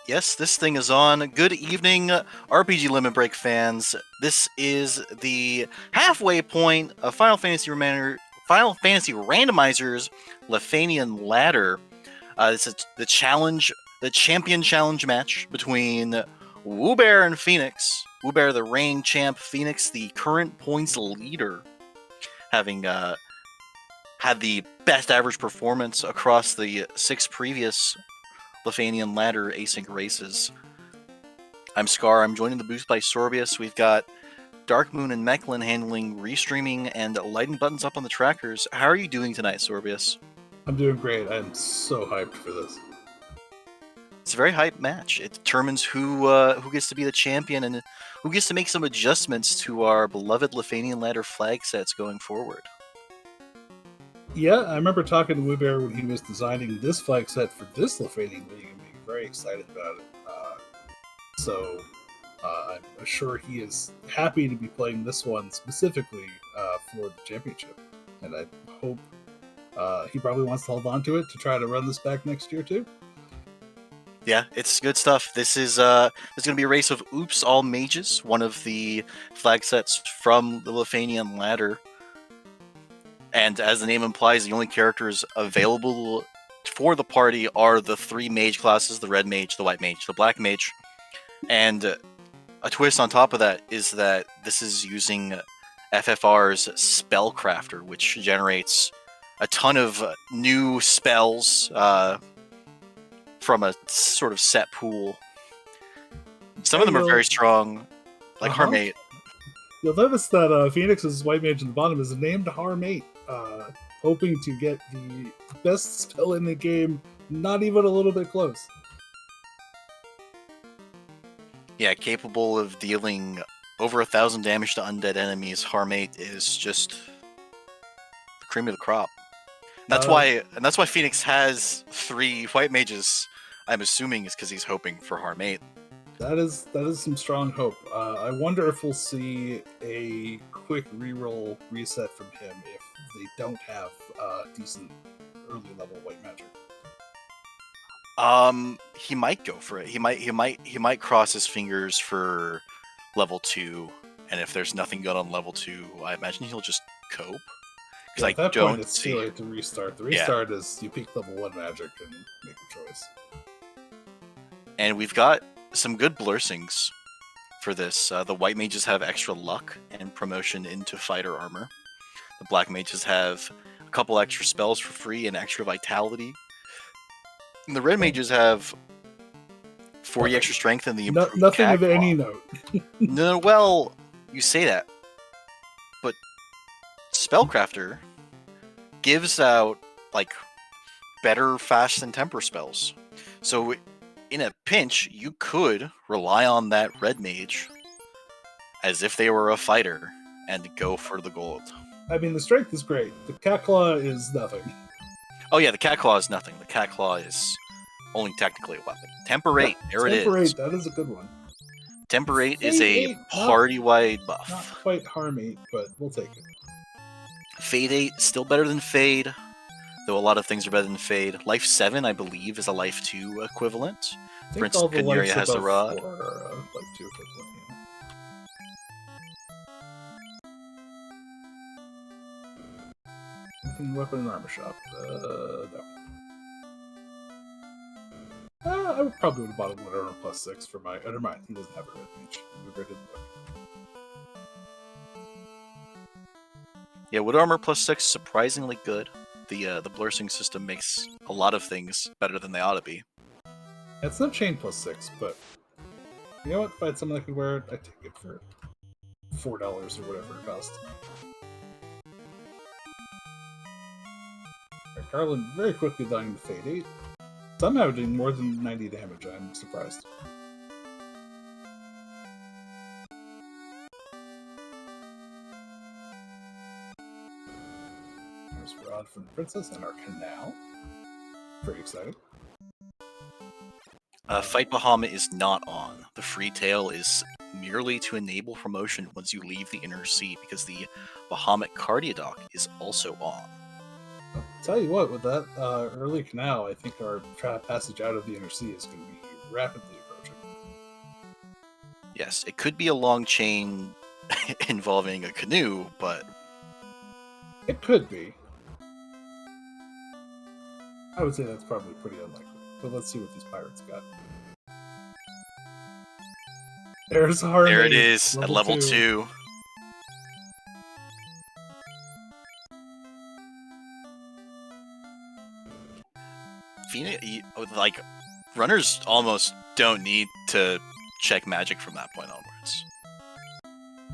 Yes, this thing is on. Good evening, RPG Limit Break fans. This is the halfway point of Final Fantasy Randomizer's Lefeinian Ladder. This is the champion challenge match between Wewbear and Phoenix. Wewbear, the reigning champ, Phoenix, the current points leader, having had the best average performance across the 6 previous Lefeinian Ladder async races. I'm Scar. I'm joining the booth by Sorbius. We've got Darkmoon and Mechlin handling restreaming and lighting buttons up on the trackers. How are you doing tonight, Sorbius? I'm doing great. I'm so hyped for this. It's a very hype match. It determines who gets to be the champion and who gets to make some adjustments to our beloved Lefeinian Ladder flag sets going forward. Yeah, I remember talking to Wewbear when he was designing this flag set for this Lefeinian League and being very excited about it. I'm sure he is happy to be playing this one specifically for the championship. And I hope he probably wants to hold on to it to try to run this back next year too. Yeah, it's good stuff. This is going to be a race of Oops All Mages, one of the flag sets from the Lefeinian Ladder. And as the name implies, the only characters available for the party are the 3 mage classes: the red mage, the white mage, the black mage. And a twist on top of that is that this is using FFR's Spellcrafter, which generates a ton of new spells from a sort of set pool. Some of them are very strong, like Harmate. You'll notice that Phoenix's white mage in the bottom is named Harmate, hoping to get the best spell in the game, not even a little bit close. Yeah, capable of dealing over 1,000 damage to undead enemies. Harmate is just the cream of the crop. That's why Phoenix has 3 white mages. I'm assuming is because he's hoping for Harmate. That is some strong hope. I wonder if we'll see a quick reroll reset from him if they don't have decent early level white magic. He might go for it. He might cross his fingers for level 2, and if there's nothing good on level 2, I imagine he'll just cope. Because at that point, it's too late to restart. The restart is you peak level 1 magic and make a choice. And we've got some good blursings for this. The white mages have extra luck and promotion into fighter armor. The black mages have a couple extra spells for free and extra vitality. And the red mages have 40 extra strength and the improved nothing of any note. No, well, you say that, but Spellcrafter gives out like better fast and temper spells. So in a pinch, you could rely on that red mage as if they were a fighter and go for the gold. I mean, the strength is great. The cat claw is nothing. Oh yeah, the cat claw is nothing. The cat claw is only technically a weapon. Temper 8, there it is. Temper 8, that is a good one. Temper 8 is a party-wide buff. Not quite Harm 8, but we'll take it. Fade 8, still better than Fade, though a lot of things are better than Fade. Life 7, I believe, is a Life 2 equivalent. For instance, Caneria has the Rod. Life 2 equivalent, yeah. Weapon and armor shop. No. I probably would have bought a Wood Armor plus 6 for my... Never mind, he doesn't have a red mage. Yeah, Wood Armor plus 6 surprisingly good. The blursing system makes a lot of things better than they ought to be. It's not chain plus 6, but you know what? If I had someone that could wear it, I'd take it for $4 or whatever it costs. Garland very quickly dying to Fade 8. Somehow doing more than 90 damage, I'm surprised. There's Rod from the Princess and our canal. Very exciting. Fight Bahamut is not on. The free tail is merely to enable promotion once you leave the inner sea, because the Bahamut Cardiodoc is also on. I'll tell you what, with that early canal, I think our passage out of the inner sea is going to be rapidly Yes, it could be a long chain involving a canoe, but It could be. I would say that's probably pretty unlikely. But let's see what these pirates got. There's our there it is at level 2. Phoenix, like, runners almost don't need to check magic from that point onwards.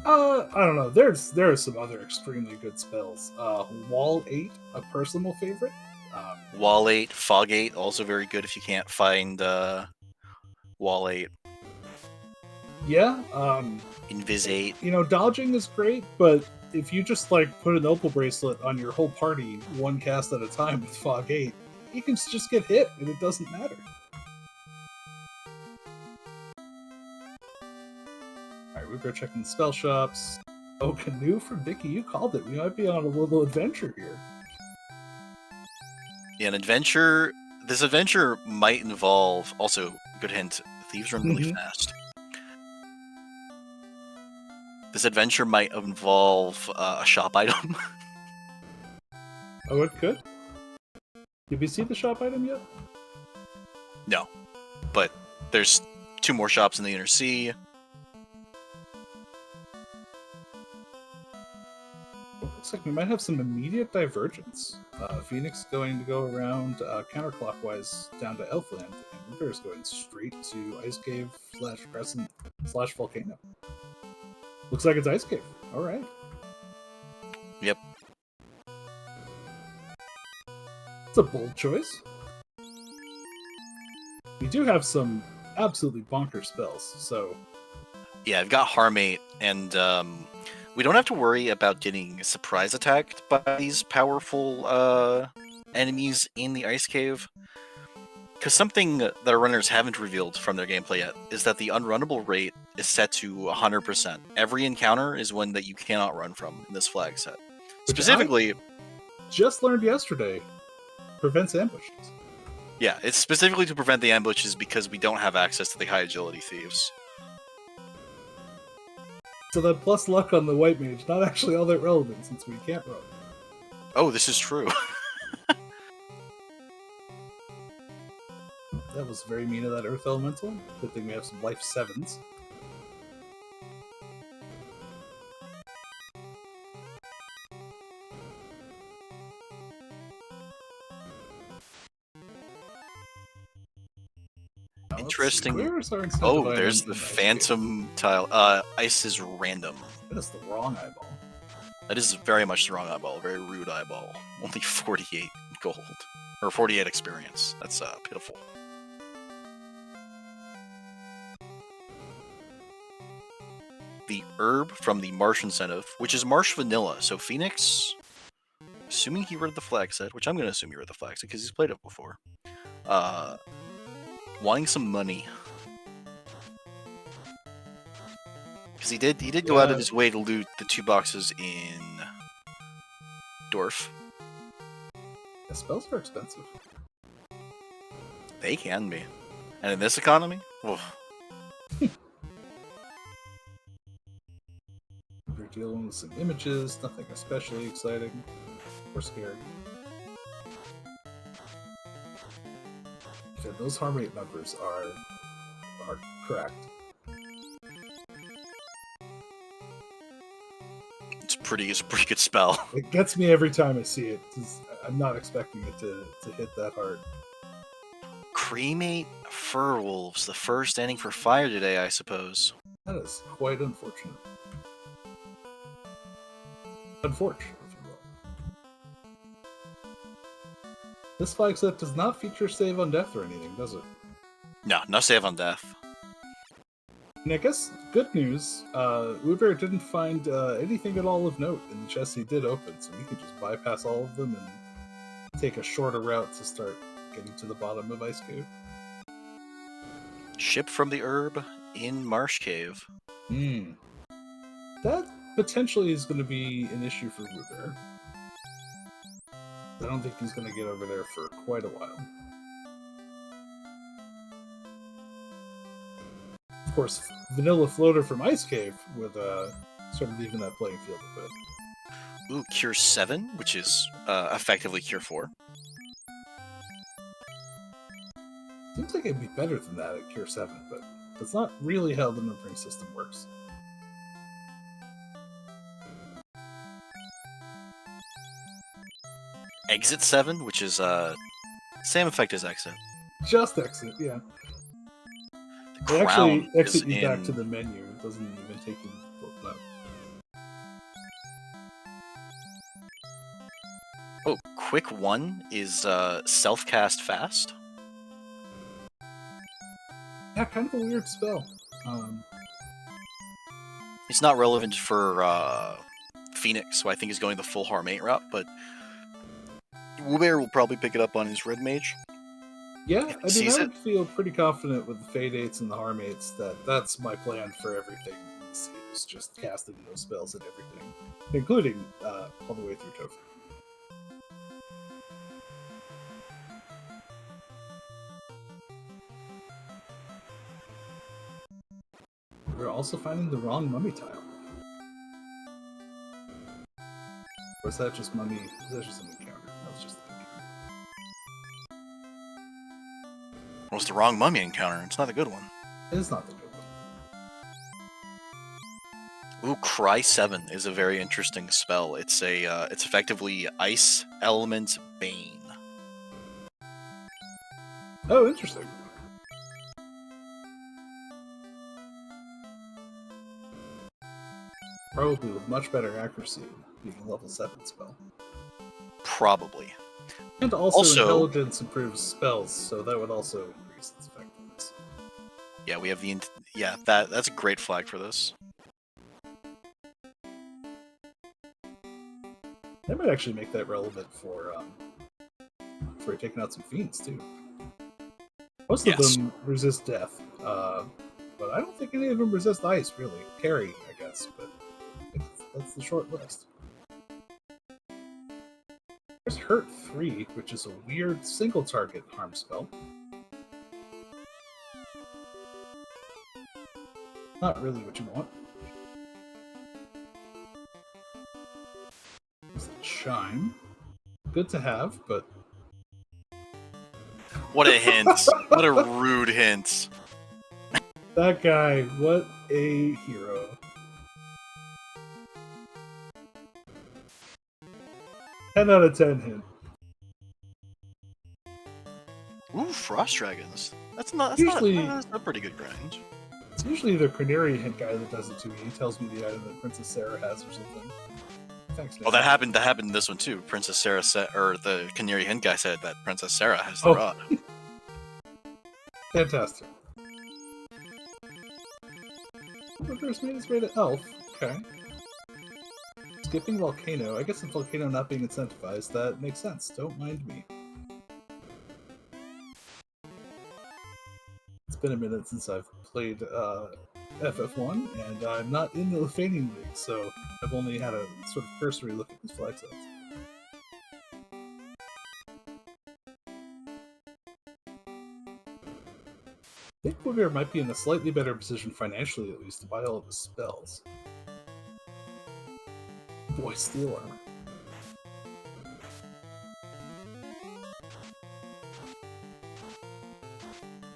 I don't know. There are some other extremely good spells. Wall 8, a personal favorite. Wall 8, Fog 8, also very good if you can't find Wall 8. Yeah. Invis 8. You know, dodging is great, but if you just like put an opal bracelet on your whole party, one cast at a time with Fog 8, you can just get hit and it doesn't matter. Alright, we'll go checking the spell shops. Oh, canoe from Vicky, you called it. We might be on a little adventure here. Yeah, an adventure. This adventure might involve, also, good hint, thieves run really fast. This adventure might involve a shop item. Oh, it could? Did we see the shop item yet? No, but there's 2 more shops in the Inner Sea. Looks like we might have some immediate divergence. Phoenix going to go around counterclockwise down to Elfland, and Wewbear is going straight to Ice Cave / Crescent / Volcano. Looks like it's Ice Cave. All right. Yep. It's a bold choice. We do have some absolutely bonker spells, so... Yeah, I've got Harmate, and we don't have to worry about getting surprise attacked by these powerful enemies in the Ice Cave. Because something that our runners haven't revealed from their gameplay yet is that the unrunnable rate is set to 100%. Every encounter is one that you cannot run from in this flag set. Specifically... just learned yesterday, prevents ambushes. Yeah, it's specifically to prevent the ambushes because we don't have access to the high agility thieves. So that plus luck on the white mage, not actually all that relevant since we can't run. Oh, this is true. That was very mean of that earth elemental. Good thing we have some life 7s. Interesting. Where's our Oh, there's the phantom tile. Ice is random. That is the wrong eyeball. That is very much the wrong eyeball. Very rude eyeball. Only 48 gold. Or 48 experience. That's pitiful. The herb from the Marsh incentive, which is Marsh Vanilla. So Phoenix, assuming he read the flag set, which I'm going to assume he read the flag set because he's played it before, wanting some money. Because he did go out of his way to loot the 2 boxes in Dwarf. The spells are expensive. They can be. And in this economy? Oof. We're dealing with some images, nothing especially exciting or scary. Yeah, those harm rate numbers are correct. It's a pretty good spell. It gets me every time I see it. I'm not expecting it to hit that hard. Cremate Furwolves, the first ending for fire today, I suppose. That is quite unfortunate. Unfortunate, if you will. This flag set does not feature save on death or anything, does it? No save on death. And I guess, good news, Wewbear didn't find anything at all of note in the chests he did open, so he could just bypass all of them and take a shorter route to start getting to the bottom of Ice Cave. Ship from the herb in Marsh Cave. That potentially is going to be an issue for Wewbear. I don't think he's going to get over there for quite a while. course, Vanilla Floater from Ice Cave would sort of even that playing field a bit. Ooh, Cure 7, which is effectively Cure 4. Seems like it'd be better than that at Cure 7, but that's not really how the numbering system works. Exit 7, which is same effect as Exit. Just exit, yeah. The It actually crown exit is you back in- to the menu. It doesn't even take you to the map. Oh, Quick 1 is self-cast fast. Yeah, kind of a weird spell. It's not relevant for Phoenix, so I think he's going the full Harm 8 route, but Wewbear will probably pick it up on his Red Mage. Yeah, If he I mean, sees I it. would feel pretty confident with the Fade 8s and the Harm 8s that that's my plan for everything in the scene, is just casting those spells and everything, including all the way through Tofu. We're also finding the wrong mummy tile. Or is that just mummy? Is that just an encounter? That was just an encounter. Well, it's the wrong mummy encounter. It's not a good one. It is not the good one. Ooh, Cry 7 is a very interesting spell. It's it's effectively Ice Element Bane. Oh, interesting. Probably with much better accuracy, being a level 7 spell. Probably. And also, Also- intelligence improves spells, so that would also increase its effectiveness. Yeah, we have that's a great flag for this. That might actually make that relevant for taking out some fiends too. Most of Yes. them resist death, but I don't think any of them resist ice. Really, carry, I guess, but that's the short list. There's Hurt 3, which is a weird single target harm spell. Not really what you want. There's Shine. Good to have, but What a hint. What a rude hint. that guy, what a hero. 10 out of 10 hint. Ooh, Frost Dragons. That's Usually- that's a pretty good grind. It's usually the Corneria hint guy that does it to me. He tells me the item that Princess Sarah has or something. Thanks, Oh, that happened in this one too. Princess Sarah said, or the Canary Hint guy said that Princess Sarah has the Oh. rod. Fantastic. Reverse made its way to Elf. Okay. Skipping Volcano. I guess with Volcano not being incentivized, that makes sense. Don't mind me. It's been a minute since I've played FF1, and I'm not in the Lefeinian League, so I've only had a sort of cursory look at these flag sets. I think Wewbear might be in a slightly better position financially, at least, to buy all of his spells. Boy, Steel Armor.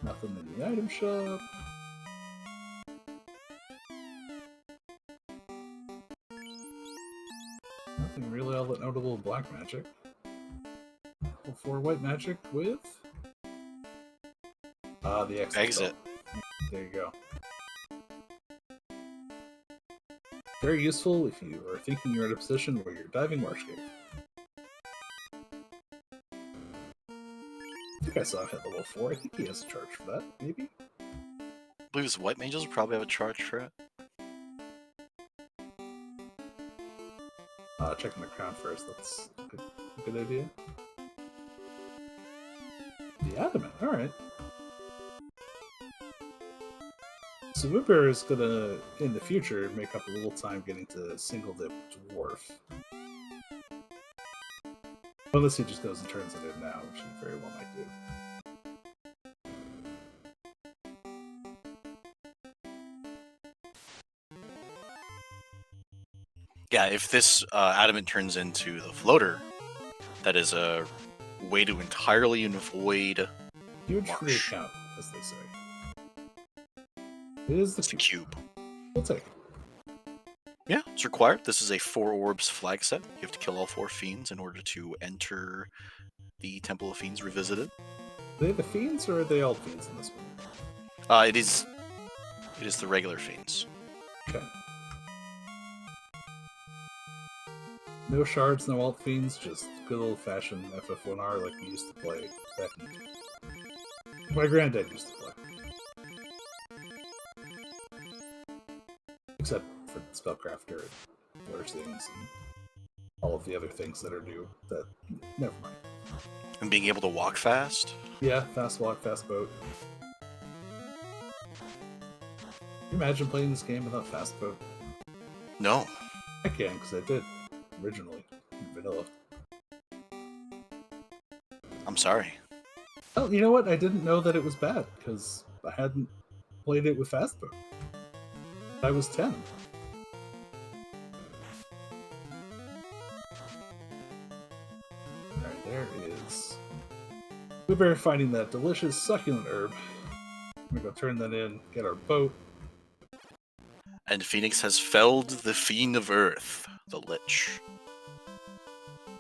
Nothing in the item shop. Nothing really all that notable in black magic. Level 4 white magic with... the exit. Exit. spell. There you go. Very useful if you are thinking you're in a position where you're diving Marshgate. I think I saw him hit level 4. I think he has a charge for that, maybe? I believe his White Mages will probably have a charge for it. Checking the crown first, that's a good idea. The Adamant, alright. So Wewbear is gonna, in the future, make up a little time getting to single dip Dwarf. Unless he just goes and turns it in now, which he very well might do. Yeah, if this adamant turns into the floater, that is a way to entirely avoid Huge free marsh. account, as they say. It is the It's the cube. cube. We'll take it. Yeah, it's required. This is a 4 orbs flag set. You have to kill all 4 fiends in order to enter the Temple of Fiends Revisited. Are they the fiends or are they all fiends in this one? It is the regular fiends. Okay. No shards, no alt fiends, just good old fashioned FF1R like we used to play back in the day. My granddad used to play. Except for Spellcrafter and Blur things and all of the other things that are new that never mind. And being able to walk fast. Yeah, fast walk, fast boat. Can you imagine playing this game without fast boat? No. I can, because I did originally in vanilla. I'm sorry. Well, you know what? I didn't know that it was bad because I hadn't played it with fast boat. I was 10. Alright, there is Wewbear finding that delicious succulent herb. We're gonna turn that in, get our boat. And Phoenix has felled the Fiend of Earth, the Lich.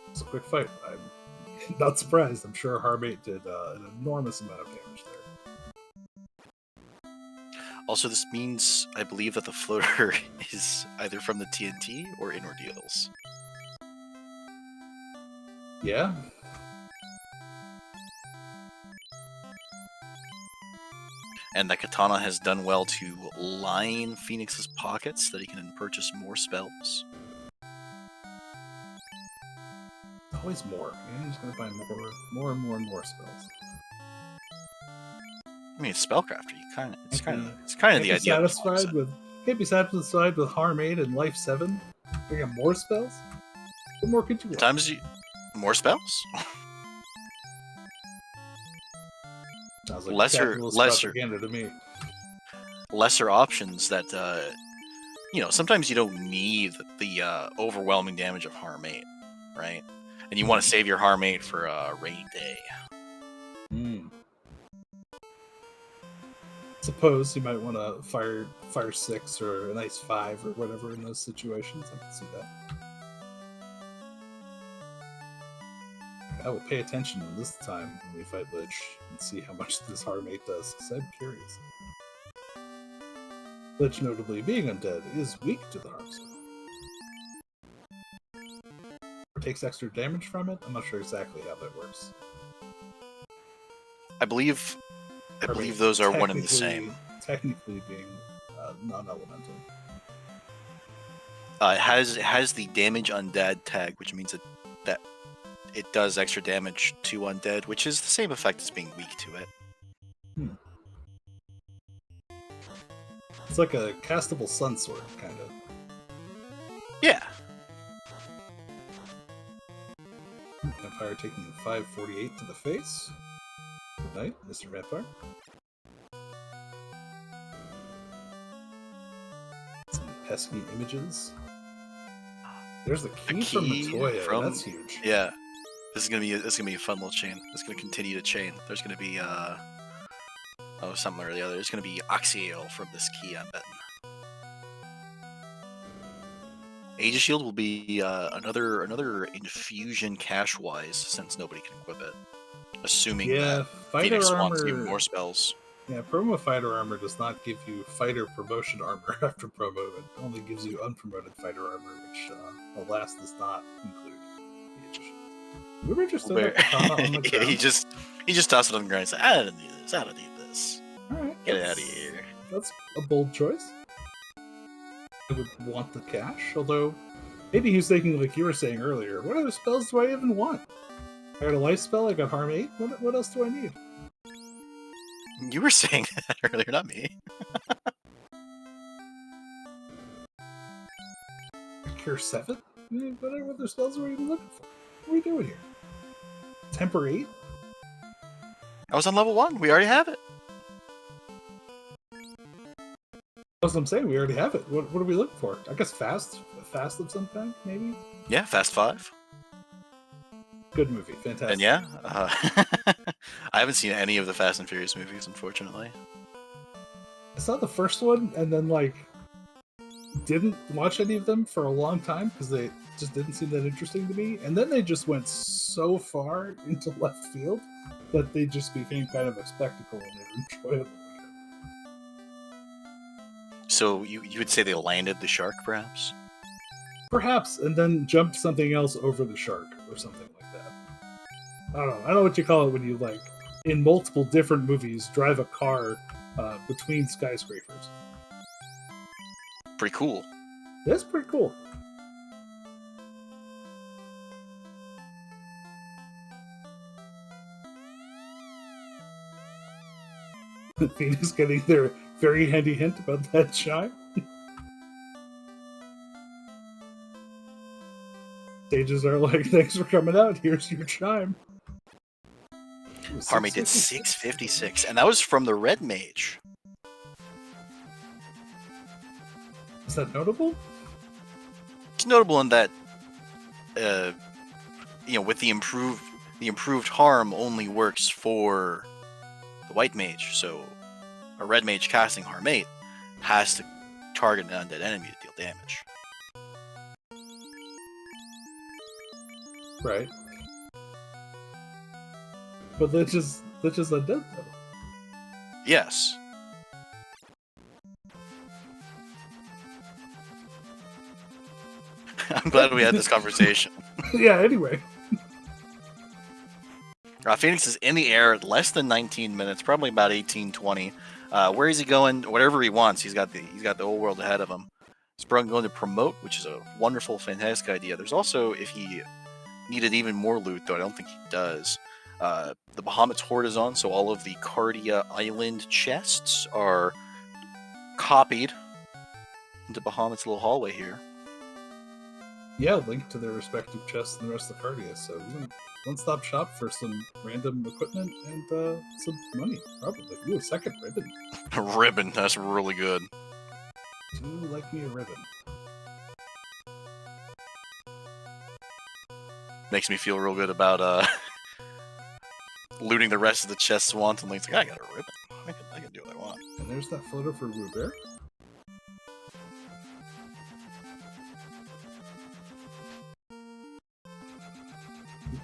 It's a quick fight. I'm not surprised. I'm sure Harmate did an enormous amount of damage there. Also, this means, I believe, that the floater is either from the TNT or in Ordeals. Yeah. And that Katana has done well to line Phoenix's pockets so that he can purchase more spells. Always more. You're just gonna buy more and more spells. I mean, it's Spellcrafter. It's kind of the Can't be idea. Can't be satisfied with Harm 8 and Life 7. You got more spells? What more could you want? Sometimes more spells. Sounds like lesser propaganda to me. Lesser options that sometimes you don't need the overwhelming damage of Harm 8, right? And you want to save your Harm 8 for a rainy day. Suppose you might want to fire 6 or an ice 5 or whatever in those situations. I can see that. I will pay attention this time when we fight Lich and see how much this Harm 8 does, because I'm curious. Lich, notably being undead, is weak to the Harm spell. Or takes extra damage from it? I'm not sure exactly how that works. I believe those are one and the same. Technically being non-elemental. It has the damage undead tag, which means that it does extra damage to undead, which is the same effect as being weak to it. It's like a castable sun sword, kind of. Yeah. Vampire taking 548 to the face. Good night, Mr. Vampire. Some pesky images. There's the key from Matoya. That's huge. Yeah. This is gonna be a fun little chain. It's gonna continue to chain. There's gonna be something or the other. There's gonna be Oxyale from this key, I'm betting. Aegis Shield will be another infusion cash-wise, since nobody can equip it. Assuming that Phoenix wants even more spells. Yeah, promo fighter armor does not give you fighter promotion armor after promo. It only gives you unpromoted fighter armor, which, alas, does not include the Aegis Shield. We were just on the ground. Yeah, he just tossed it on the ground and said, I don't need this. Alright. Get it out of here. That's a bold choice. I would want the cash, although maybe he's thinking, like you were saying earlier, what other spells do I even want? I got a life spell, I got Harm 8, what else do I need? You were saying that earlier, not me. Cure 7? What other spells are we even looking for? What are we doing here? Temper 8? I was on level 1, we already have it. That's what I'm saying. We already have it. What are we looking for? I guess fast of some kind, maybe. Yeah, Fast 5. Good movie, fantastic. And yeah, I haven't seen any of the Fast and Furious movies, unfortunately. I saw the first one and then like didn't watch any of them for a long time because they just didn't seem that interesting to me. And then they just went so far into left field that they just became kind of a spectacle and they were enjoyable. So you would say they landed the shark, perhaps? Perhaps, and then jumped something else over the shark or something like that. I don't know. I don't know what you call it when you like in multiple different movies drive a car between skyscrapers. Pretty cool. That's pretty cool. Phoenix getting their very handy hint about that chime. Stages are like, thanks for coming out. Here's your chime. Harmony did 656, and that was from the Red Mage. Is that notable? It's notable in that, with the improved harm only works for the White Mage. So, a Red Mage casting Harm 8 has to target an undead enemy to deal damage. Right. But that's just undead though. Yes. I'm glad we had this conversation. Yeah, anyway. Phoenix is in the air at less than 19 minutes, probably about 18, 20. Where is he going? Whatever he wants. He's got the whole world ahead of him. He's probably going to promote, which is a wonderful, fantastic idea. There's also, if he needed even more loot, though I don't think he does, the Bahamut's Horde is on, so all of the Cardia Island chests are copied into Bahamut's little hallway here. Yeah, linked to their respective chests and the rest of the Cardia. So one-stop shop for some random equipment and some money, probably. Ooh, a second ribbon. A ribbon, that's really good. Do like me a ribbon. Makes me feel real good about looting the rest of the chests wantonly. It's like, I got a ribbon. I can do what I want. And there's that photo for Wewbear.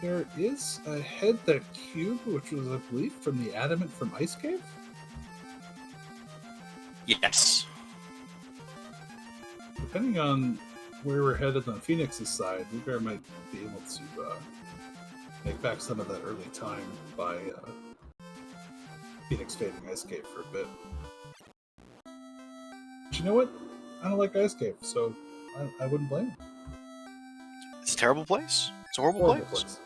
There is a head that cube, which was, I believe, from the adamant from Ice Cave? Yes. Depending on where we're headed on Phoenix's side, Wewbear might be able to make back some of that early time by Phoenix fading Ice Cave for a bit. But you know what? I don't like Ice Cave, so I wouldn't blame him. It's a terrible place. It's a horrible place.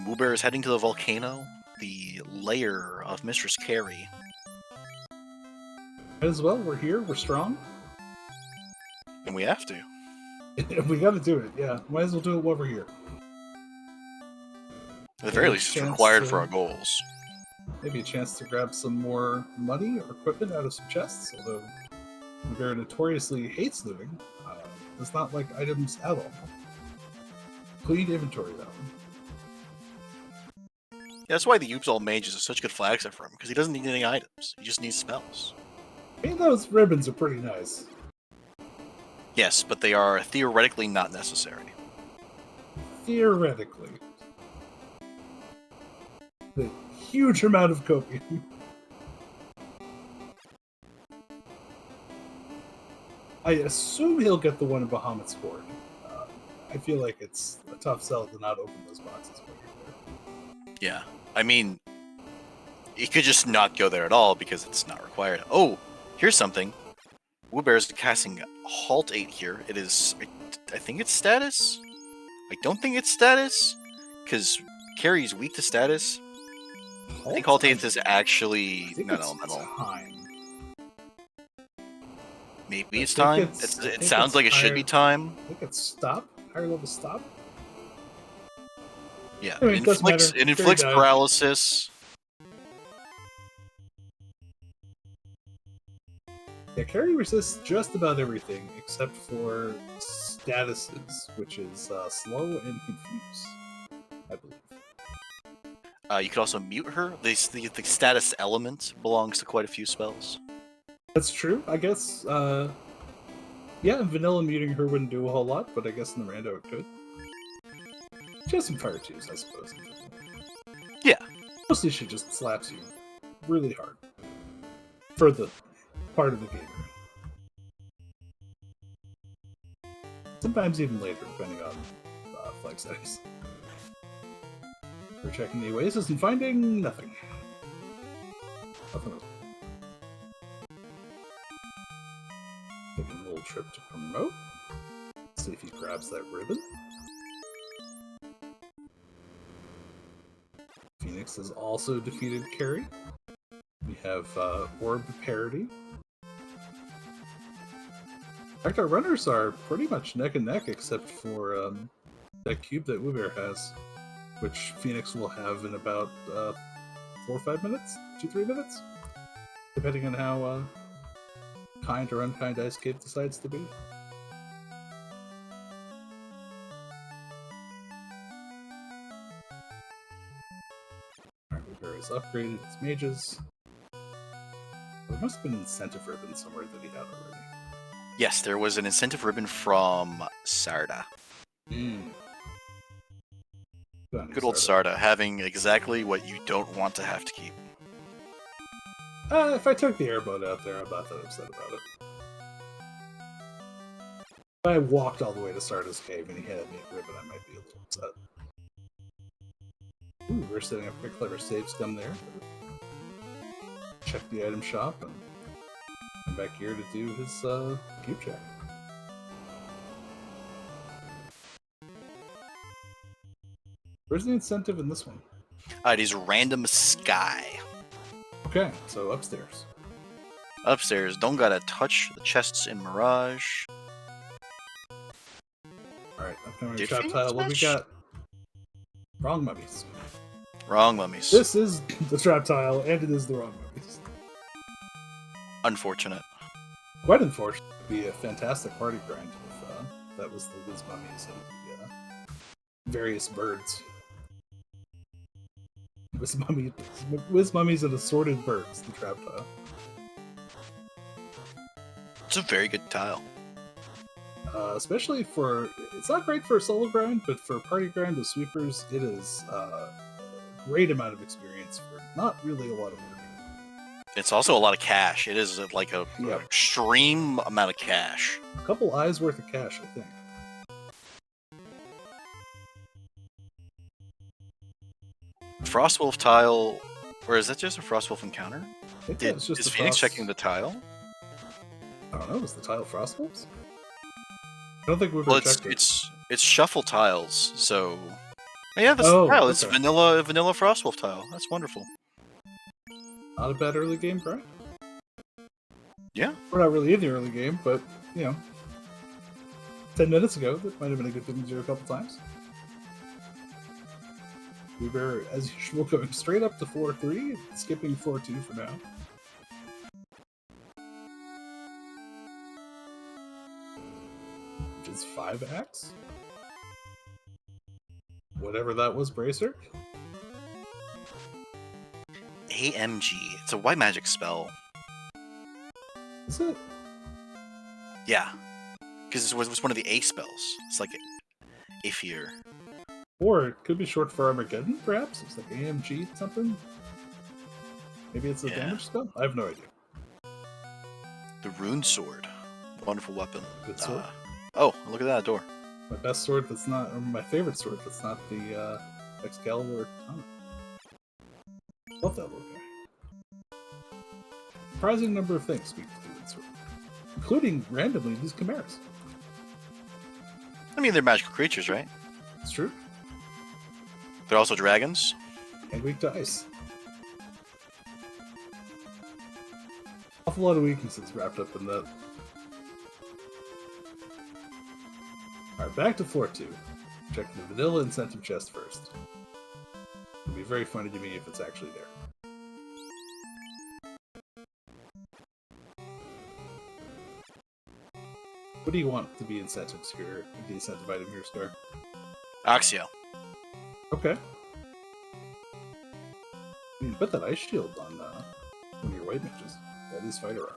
Wewbear is heading to the volcano, the lair of Mistress Carrie. As well, we're here, we're strong. And we have to. We gotta do it, yeah. Might as well do it while we're here. At the very least, it's required for our goals. Maybe a chance to grab some more money or equipment out of some chests, although Wewbear notoriously hates looting. Does not like items at all. Clean inventory, though. Yeah, that's why the Upsal Mage is such good flag set for him, because he doesn't need any items. He just needs spells. I mean, those ribbons are pretty nice. Yes, but they are theoretically not necessary. Theoretically. The huge amount of copium. I assume he'll get the one in Bahamut's Horde. I feel like it's a tough sell to not open those boxes while you're there. Yeah. I mean, he could just not go there at all because it's not required. Oh, here's something. Wewbear is casting Halt 8 here. It is, I think it's status? I don't think it's status, because Carrie's weak to status. I think Halt 8 is actually not elemental. Time. Maybe it's time? It sounds like it should be time. I think it's stop. Higher level stop. Yeah, Anyway, it inflicts paralysis. Yeah, carry resists just about everything except for statuses, which is slow and confuse, I believe. You could also mute her. The status element belongs to quite a few spells. That's true, I guess. Yeah, vanilla muting her wouldn't do a whole lot, but I guess in the rando it could. She has some fire twos, I suppose. Yeah. Mostly she just slaps you really hard for the part of the game. Sometimes even later, depending on flag settings. We're checking the oasis and finding nothing. Nothing else. Taking a little trip to promote. See if he grabs that ribbon. Phoenix has also defeated Carrie. We have Orb Parity. In fact, our runners are pretty much neck and neck, except for that cube that Wewbear has, which Phoenix will have in about 4 or 5 minutes? 2-3 minutes? Depending on how kind or unkind Ice Cave decides to be. Alright, Wewbear has upgraded his mages. There must have been an incentive ribbon somewhere that he had already. Yes, there was an incentive ribbon from Sarda. Mm. Good old Sarda, having exactly what you don't want to have to keep. If I took the airboat out there, I'm not that upset about it. If I walked all the way to Sarda's cave and he handed me a ribbon, I might be a little upset. Ooh, we're setting up a clever save scum there. Check the item shop and come back here to do his cube check. Where's the incentive in this one? It is Random Sky. Okay, so upstairs. Upstairs, don't gotta touch the chests in Mirage. Alright, upcoming Did trap Phoenix tile. What we match? got? Wrong mummies. Wrong mummies. This is the trap tile, and it is the wrong mummies. Unfortunate. Quite unfortunate. It would be a fantastic party grind if that was the Wiz mummies and the various birds. Wiz mummies and assorted birds, the trap tile. It's a very good tile. Especially for... It's not great for a solo grind, but for a party grind with sweepers, it is a great amount of experience for not really a lot of work. It's also a lot of cash. It is like a extreme amount of cash. A couple eyes worth of cash, I think. Frostwolf tile, or is that just a Frostwolf encounter? It's just is Phoenix checking the tile? I don't know. Is the tile Frostwolves? I don't think we've Well, checked it. it's shuffle tiles, so yeah, this Oh, tile. It's okay. vanilla Frostwolf tile. That's wonderful. Not a bad early game grind. Yeah. We're not really in the early game, but, 10 minutes ago, that might have been a good thing to do a couple times. We were, as usual, going straight up to floor 3, skipping floor 2 for now. Which is 5 acts? Whatever that was, Bracer. AMG. It's a white magic spell. Is it? Yeah. Because it was one of the A spells. It's like Aether. Or it could be short for Armageddon, perhaps? It's like AMG something? Maybe it's a damage spell? I have no idea. The Rune Sword. Wonderful weapon. Good sword. Oh, look at that door. My best sword that's not, or my favorite sword that's not the Excalibur Katana. Love that little guy. Surprising number of things we can do with sword. Including, randomly, these chimeras. I mean, they're magical creatures, right? It's true. They're also dragons. And weak to ice. Awful lot of weaknesses wrapped up in that. Alright, back to floor 2. Checking the vanilla incentive chest first. It'll be very funny to me if it's actually there. What do you want to be incentives here? The incentive item here, Star. Axio. Okay. You can put that ice shield on one of your white mages. That is fighter armor.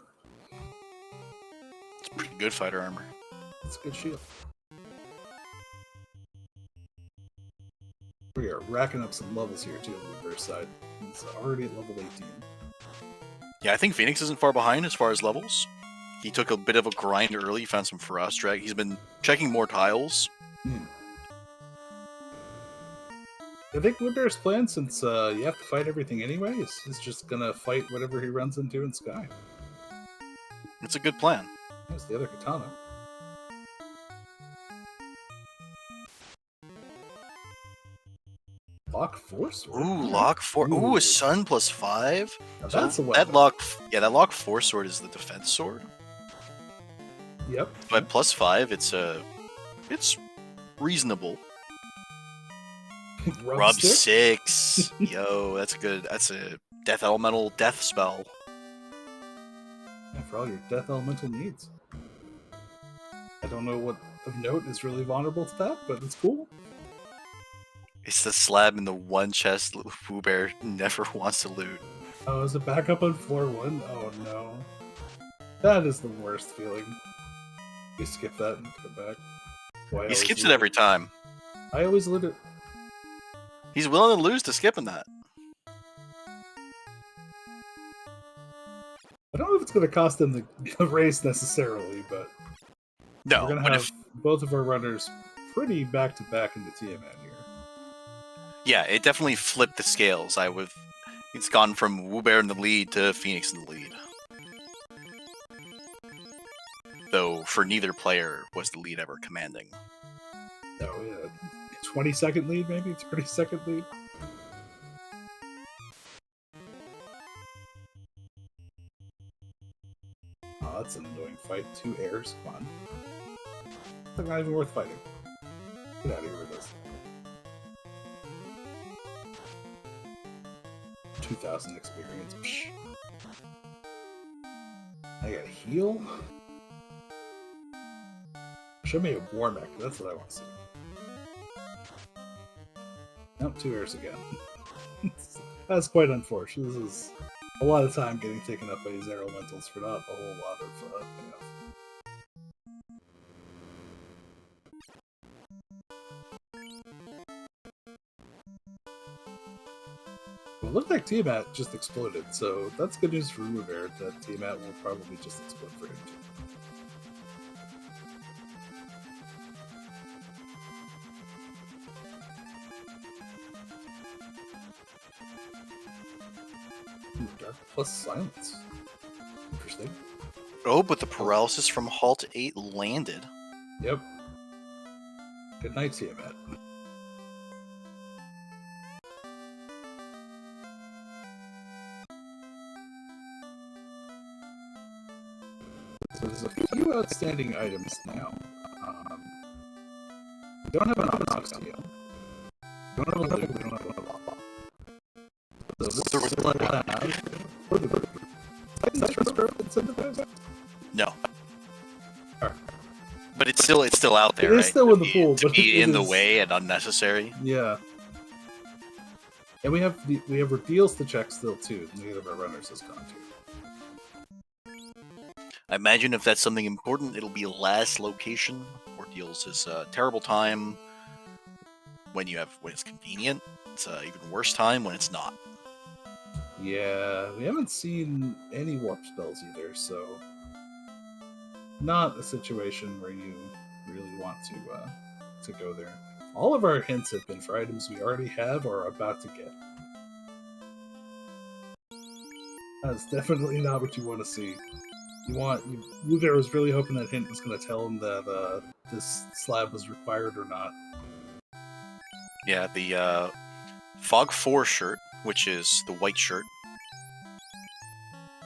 It's pretty good fighter armor. It's a good shield. We are racking up some levels here too on the reverse side. It's already at level 18. Yeah, I think Phoenix isn't far behind as far as levels. He took a bit of a grind early, found some Frost Drag. He's been checking more tiles. I think Wewbear's plan, since you have to fight everything anyway, is just gonna fight whatever he runs into in Sky. It's a good plan. There's the other katana. Lock 4 sword. Ooh, lock 4. Ooh, a sun plus 5. Now So that's a that weapon. that lock 4 sword is the defense sword. Yep. But plus 5, it's reasonable. Rub stick? 6. Yo, that's good. That's a death elemental death spell. Yeah, for all your death elemental needs. I don't know what of note is really vulnerable to that, but it's cool. It's the slab in the one chest Wewbear never wants to loot. Oh, is it back up on floor 1? Oh no. That is the worst feeling. You skip that and come back. He skips it every time. I always loot it. He's willing to lose to skipping that. I don't know if it's going to cost them the race necessarily, but No, we're going to have both of our runners pretty back-to-back in the Tiamat here. Yeah, it definitely flipped the scales. It's gone from Wewbear in the lead to Phoenix in the lead. Though for neither player was the lead ever commanding. Oh yeah, 20-second lead maybe, 30-second lead. Oh, that's an annoying fight. 2 airs, come on. It's not even worth fighting. Get out of here with this. 2,000 experience. Psh. I got heal. Show me a war mech. That's what I want to see. Nope, 2 airs again. That's quite unfortunate. This is a lot of time getting taken up by these air elementals for not a whole lot of payoff. Well, it looked like Tiamat just exploded, so that's good news for Wewbear that Tiamat will probably just explode for him too. Dark plus silence. Interesting. Oh, but the paralysis from Halt 8 landed. Yep. Good night, Tiamat. So there's a few outstanding items now. We don't have an Oxio. We don't have a loot. We don't have a Lava. So this is what I have. For the No. Alright. But it's still out there, It right? is still in the pool, To but be it in the is- way and unnecessary. Yeah. And we have Ordeals to check still too. Neither of our runners has gone to. I imagine if that's something important, it'll be last location. Ordeals is a terrible time when it's convenient. It's an even worse time when it's not. Yeah, we haven't seen any warp spells either, so not a situation where you really want to go there. All of our hints have been for items we already have or are about to get. That's definitely not what you want to see. Wewbear was really hoping that hint was going to tell him that this slab was required or not. Yeah, the Fog 4 shirt, which is the white shirt.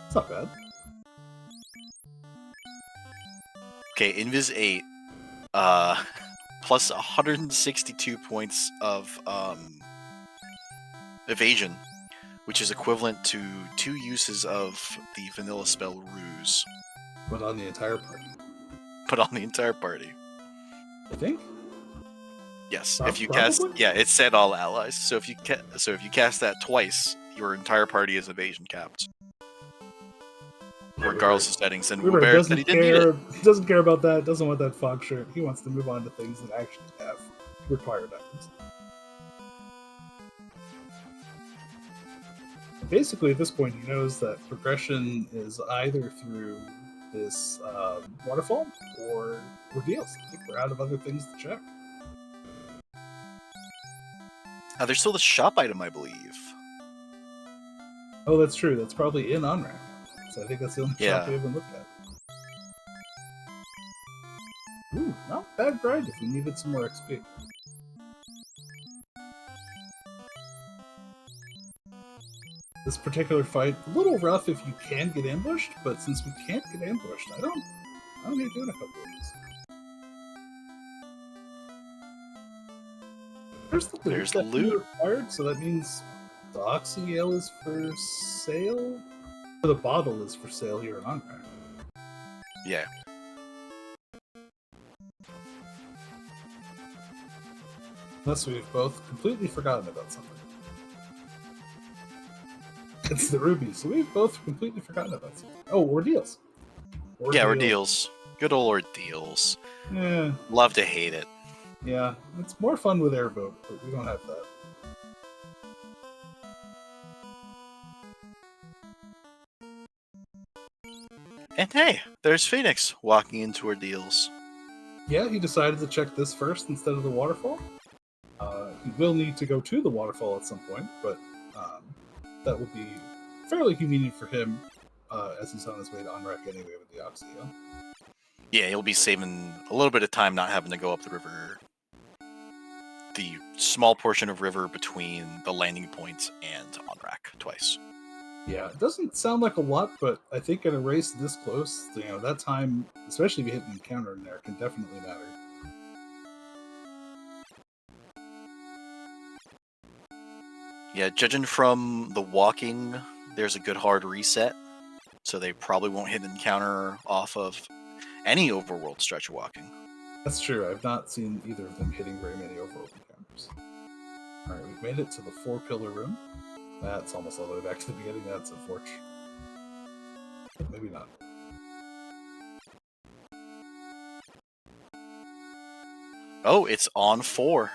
It's not bad. Okay, Invis 8, plus 162 points of evasion, which is equivalent to 2 uses of the vanilla spell Ruse. But on the entire party. put on the entire party. I think. Yes, Prob- if you probably? cast, it said all allies. So if you cast that twice, your entire party is evasion capped, regardless of settings. And Wewbear Wewbear said he didn't need it. doesn't care about that, doesn't want that fog shirt. He wants to move on to things that actually have required items. Basically, at this point, he knows that progression is either through this waterfall or Ordeals. I think we're out of other things to check. There's still the shop item, I believe. Oh, that's true. That's probably in Onrack. So I think that's the only shop we haven't looked at. Ooh, not bad grind if we needed some more XP. This particular fight, a little rough if you can get ambushed, but since we can't get ambushed, I don't hate doing a couple of these. There's the loot required, so that means the Oxy Ale is for sale? Or the bottle is for sale here in Onrack. Yeah. Unless we've both completely forgotten about something. It's the ruby, so we've both completely forgotten about something. Oh, Ordeals. Yeah, Ordeals. Good old Ordeals. Yeah. Love to hate it. Yeah, it's more fun with airboat, but we don't have that. And hey, there's Phoenix walking into Ordeals. Yeah, he decided to check this first instead of the waterfall. He will need to go to the waterfall at some point, but that will be fairly convenient for him as he's on his way to Onrack anyway with the Oxy Ale. Yeah, he'll be saving a little bit of time not having to go up the river. The small portion of river between the landing points and Onrack twice. Yeah, it doesn't sound like a lot, but I think in a race this close, that time, especially if you hit an encounter in there, can definitely matter. Yeah, judging from the walking, there's a good hard reset, so they probably won't hit an encounter off of any overworld stretch of walking. That's true. I've not seen either of them hitting very many overworld encounters. Alright, we've made it to the 4-pillar room. That's almost all the way back to the beginning. That's a forge. Maybe not. Oh, it's on 4.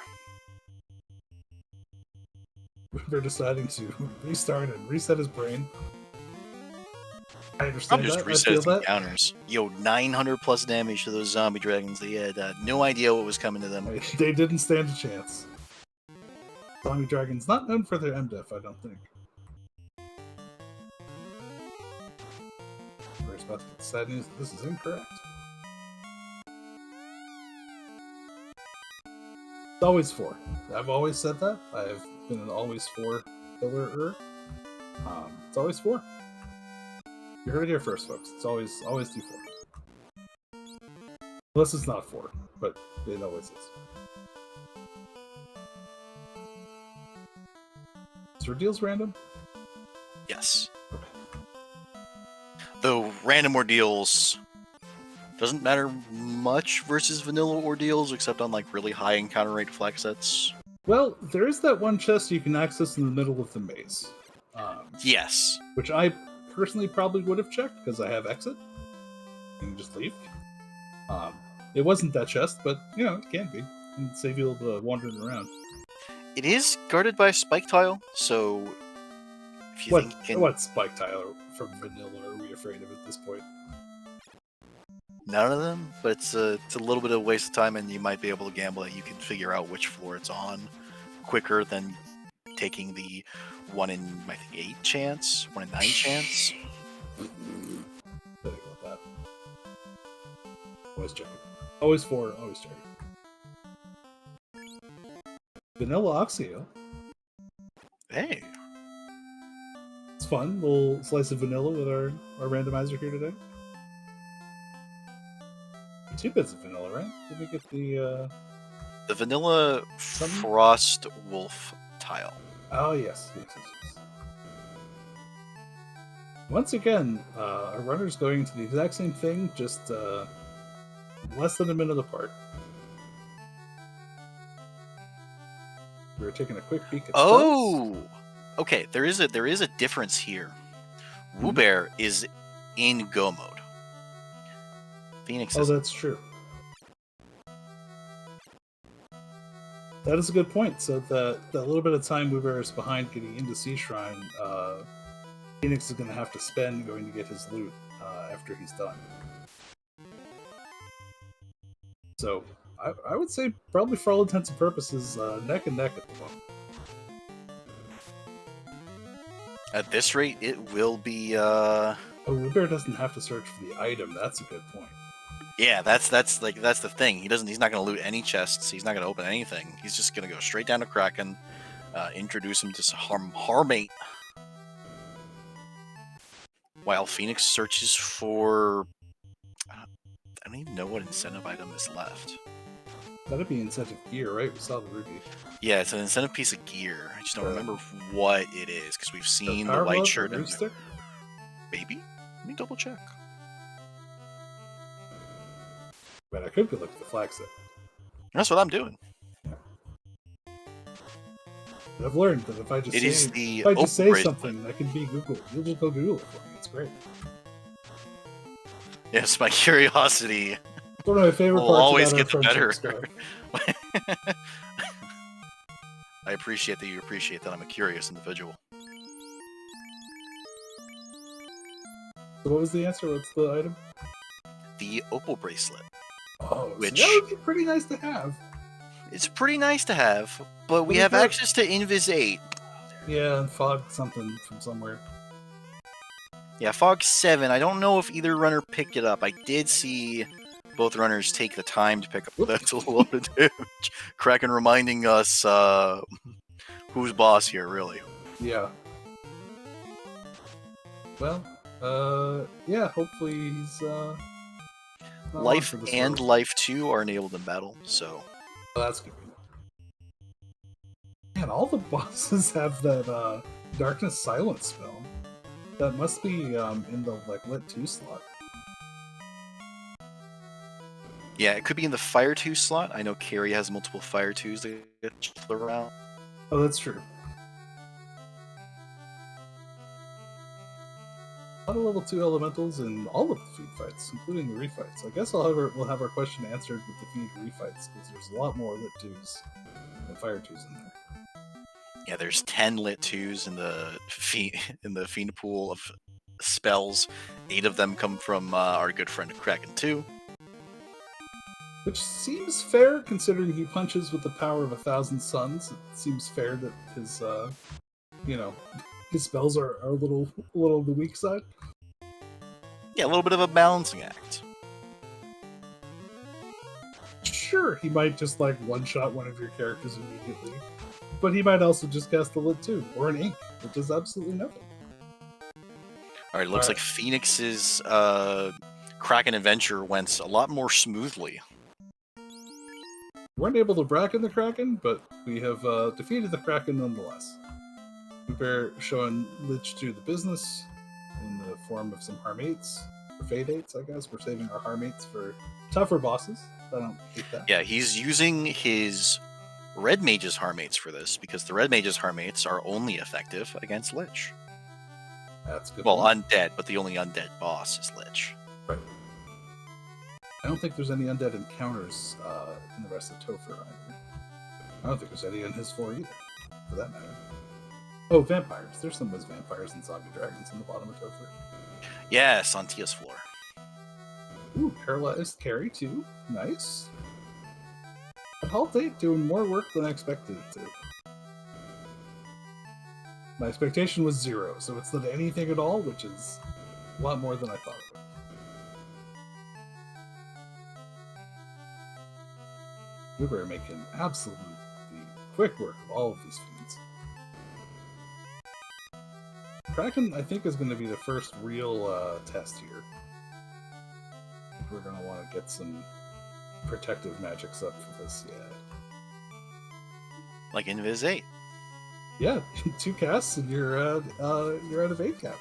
They're deciding to restart and reset his brain. I understand I'm just resetting encounters. Yo, 900 plus damage to those zombie dragons. They had no idea what was coming to them. They didn't stand a chance. Zombie dragons not known for their MDF, I don't think. We're about to get sad news. This is incorrect. It's always 4. I've always said that. I've been an always 4 pillar-er. It's always 4. You heard it here first, folks. It's always do 4. Unless it's not 4, but it always is. Is Ordeals random? Yes. Though random Ordeals doesn't matter much versus vanilla Ordeals, except on like really high encounter rate flag sets. Well, there is that one chest you can access in the middle of the maze. Yes. Which I personally probably would have checked because I have exit. You can just leave. It wasn't that chest, but it can be. And save you a little bit of wandering around. It is guarded by a spike tile, so if you think you can... What spike tile from vanilla are we afraid of at this point? None of them, but it's a little bit of a waste of time, and you might be able to gamble that you can figure out which floor it's on quicker than taking the 1 in, I think, 8 chance, 1 in 9 chance. Think about that. Always check it. Always 4, always check it. Vanilla Oxio. Hey. It's fun. Little slice of vanilla with our randomizer here today. 2 bits of vanilla, right? Did we get the vanilla frost wolf tile? Oh yes. Once again, our runner's going to the exact same thing, just less than a minute apart. We're taking a quick peek at Oh, okay. There is a difference here. Wewbear is in go mode. Phoenix Oh, isn't. that's true. That is a good point. So that little bit of time Wewbear is behind getting into Sea Shrine, Phoenix is going to have to spend going to get his loot after he's done. So I would say probably for all intents and purposes, neck and neck at the moment. At this rate, it will be. Oh, Wewbear doesn't have to search for the item. That's a good point. Yeah, that's the thing. He's not going to loot any chests. He's not going to open anything. He's just going to go straight down to Kraken, introduce him to Harmate, while Phoenix searches for. I don't even know what incentive item is left. That'd be incentive gear, right? We saw the ruby. Yeah, it's an incentive piece of gear. I just don't remember what it is because we've seen the Power white glove, shirt. root stick? Maybe? Let me double check. But I could go look at the flag set. That's what I'm doing. I've learned that if I just say bracelet. something, that can be Google. You'll just go Google it for me. It's great. Yes, my curiosity One of my favorite will parts always about get the our better. friendship I appreciate that you appreciate that I'm a curious individual. So what was the answer? What's the item? The opal bracelet. Oh, which so that would be pretty nice to have. It's pretty nice to have, but we have access to Invis 8. Yeah, and fog something from somewhere. Yeah, Fog 7. I don't know if either runner picked it up. I did see both runners take the time to pick up. That's a lot of damage. Kraken reminding us who's boss here, really. Yeah. Well, yeah, hopefully he's, Life and Life 2 are enabled in battle, so... Oh, that's good. Man, all the bosses have that, Darkness Silence spell. That must be, in the, Lit 2 slot. Yeah, it could be in the Fire 2 slot. I know Carrie has multiple Fire 2s that get shuffled around. Oh, that's true. A lot of level 2 elementals in all of the Fiend fights, including the refights. I guess we'll have our question answered with the Fiend refights, because there's a lot more Lit 2s than Fire 2s in there. Yeah, there's 10 Lit 2s in the Fiend pool of spells. 8 of them come from our good friend Kraken 2. Which seems fair, considering he punches with the power of 1,000 suns. It seems fair that his, his spells are a little on the weak side. Yeah, a little bit of a balancing act. Sure, he might just, one-shot one of your characters immediately. But he might also just cast a Lit 2, or an Ink, which does absolutely nothing. Alright, it looks like Phoenix's Kraken adventure went a lot more smoothly. We weren't able to bracken the Kraken, but we have defeated the Kraken nonetheless. Wewbear showing Lich to the business in the form of some Harmates, or Fadates, I guess. We're saving our Harmates for tougher bosses. I don't hate that. Yeah, he's using his Red Mage's Harmates for this, because the Red Mage's Harmates are only effective against Lich. That's good. Well, undead, but the only undead boss is Lich. Right. I don't think there's any undead encounters in the rest of Topher either. I don't think there's any on his floor either, for that matter. Oh, vampires. There's some of those vampires and zombie dragons in the bottom of Topher. Yes, on Tia's floor. Ooh, paralyzed carry too. Nice. But Halt 8 doing more work than I expected it to. My expectation was 0, so it's not anything at all, which is a lot more than I thought it would. Wewbear making absolutely quick work of all of these fiends. Kraken, I think, is going to be the first real test here. I think we're going to want to get some protective magics up for this, yeah. Like Invis 8. Yeah, 2 casts and you're out of 8 cap.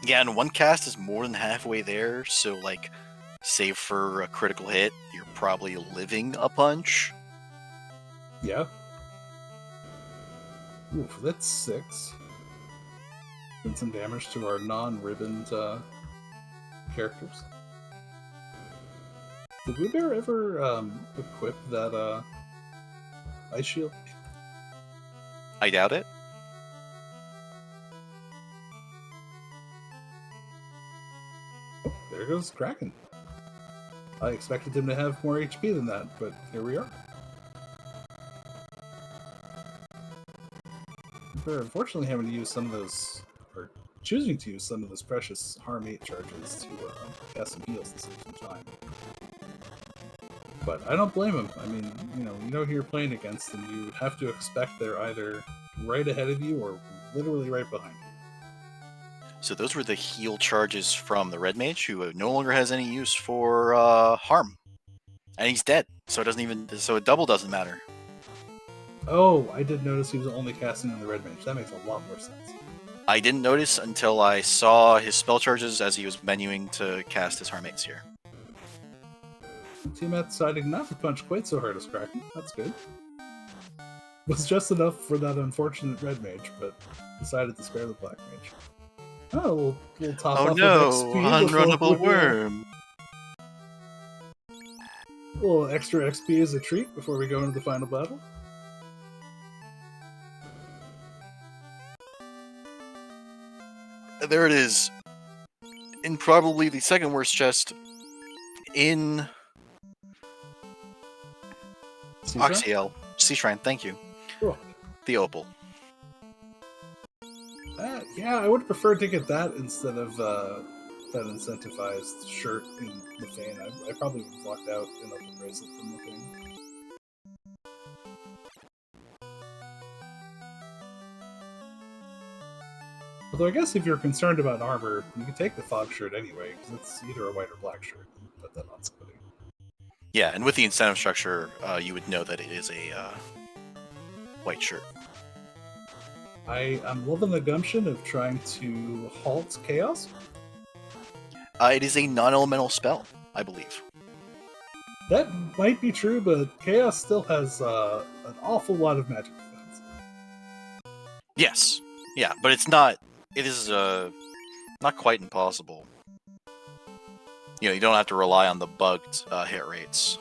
Yeah, and one cast is more than halfway there, so like, save for a critical hit, you're probably living a punch. Yeah. Oof, that's 6. Did some damage to our non-ribboned characters. Did Wewbear ever equip that ice shield? I doubt it. Oh, there goes Kraken. I expected him to have more HP than that, but here we are. We're unfortunately having to use some of those, or choosing to use some of those precious Harm 8 charges to cast some heals to save some time. But I don't blame him. I mean, you know who you're playing against, and you have to expect they're either right ahead of you or literally right behind you. So those were the heal charges from the Red Mage, who no longer has any use for harm, and he's dead. So it doesn't even. So a double doesn't matter. Oh, I did notice he was only casting on the Red Mage. That makes a lot more sense. I didn't notice until I saw his spell charges as he was menuing to cast his Harm 8s here. Team deciding not to punch quite so hard as Kraken. That's good. Was just enough for that unfortunate Red Mage, but decided to spare the Black Mage. Oh, a little top Oh off no, of XP. unrunnable worm. A little extra XP as a treat before we go into the final battle. There it is. In probably the second worst chest in Oxyel. Sea Shrine, thank you. Cool. The Opal. Yeah, I would have preferred to get that instead of that incentivized shirt in Lefeinian. I probably would have walked out an Opal bracelet from Lefeinian. Although I guess if you're concerned about armor, you can take the fog shirt anyway, because it's either a white or black shirt. Put that on somebody. Yeah, and with the incentive structure, you would know that it is a white shirt. I'm loving the gumption of trying to halt chaos. It is a non-elemental spell, I believe. That might be true, but chaos still has an awful lot of magic defense. Yes. Yeah, but it's not... It is not quite impossible. You know, you don't have to rely on the bugged hit rates.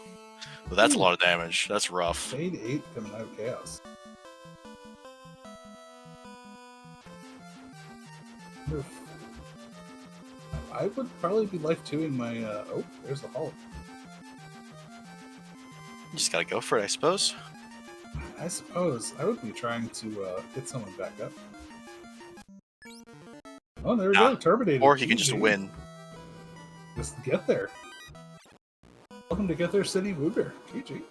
But that's a lot of damage. That's rough. Fade 8 coming out of chaos. Oof. I would probably be life 2ing my... oh, there's the halt. You just gotta go for it, I suppose. I suppose. I would be trying to get someone back up. Oh, there we go. Terminated. Or he can just win. Just get there. Welcome to Get There City, Wewbear. GG.